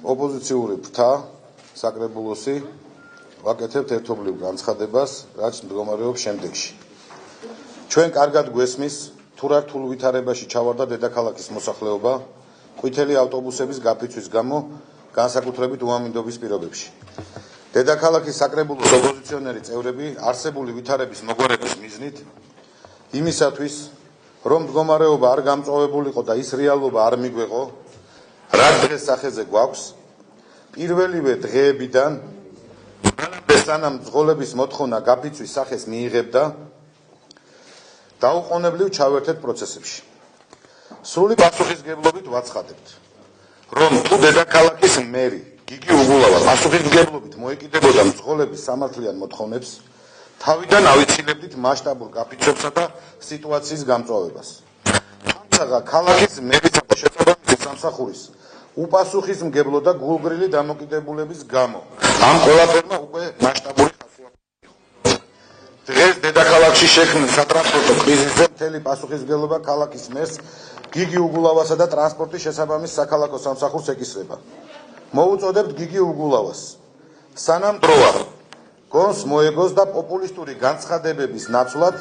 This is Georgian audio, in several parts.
ოპოზიციური ფრთა საკრებულოსი ვაკეთებთ ერთობლივ განცხადებას, რაც მდგომარეობს შემდეგში. ჩვენ კარგად გვესმის თუ რა რთულ ვითარებაში ჩავარდა დედაქალაქის მოსახლეობა ყვითელი ავტობუსების გაფიცვის გამო განსაკუთრებით უამინდობის პირობებში. დედაქალაქის საკრებულოს ოპოზიციონერი წევრები არსებული ვითარების მოგვარების მიზნით იმისათვის რომ მდგომარეობა არ გამწვავებულიყო და ის რეალობა არ მიგვეყო, რა დღეს სახეზე გვაქვს, პირველივე დღეებიდან სანამ მძღოლების მოთხოვნა გაფიცვის სახეს მიიღებდა, დაუყოვნებლივ ჩავერთეთ პროცესებში. სრული პასუხისმგებლობით ვაცხადებთ, რომ თუ დედაქალაქის მერი გიგი უგულავა პასუხისმგებლობით მოეკიდებოდა მძღოლების სამართლიან მოთხოვნებს, თავიდან ავიცილებდით მასშტაბურ გაფიცვებსა და სიტუაციის გამწვავებას. თუმცა ქალაქის მერისა და შესაბამისი სამსახურის უპასუხისმგებლო და გულგრილი დამოკიდებულების გამო ამ ყველაფერმა უკვე მასშტაბური ხასიათი მიიღო. დღეს დედაქალაქში შექმნილ სატრანსპორტო კრიზისზე მთელი პასუხისმგებლობა ქალაქის მერს გიგი უგულავასა და ტრანსპორტის შესაბამის საქალაქო სამსახურს ეკისრება. მოუწოდებთ გიგი უგულავას სანამ დროა გონს მოეგოს და პოპულისტური განცხადებების ნაცვლად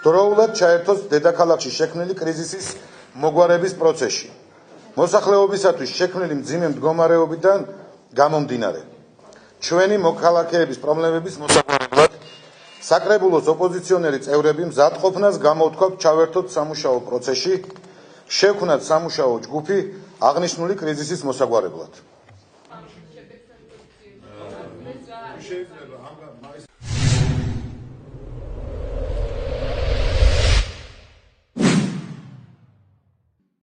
დროულად ჩაერთოს დედაქალაქში შექმნილი კრიზისის მოგვარების პროცესში. მოსახლეობისათვის შექმნილი მძიმე მდგომარეობიდან გამომდინარე. ჩვენი მოქალაქეების პრობლემების მოსაგვარებლად საკრებულოს ოპოზიციონერი წევრები მზადყოფნას გამოვთქვათ ჩავერთოთ სამუშაო პროცესში, შევქმნათ სამუშაო ჯგუფი აღნიშნული კრიზისის მოსაგვარებლად.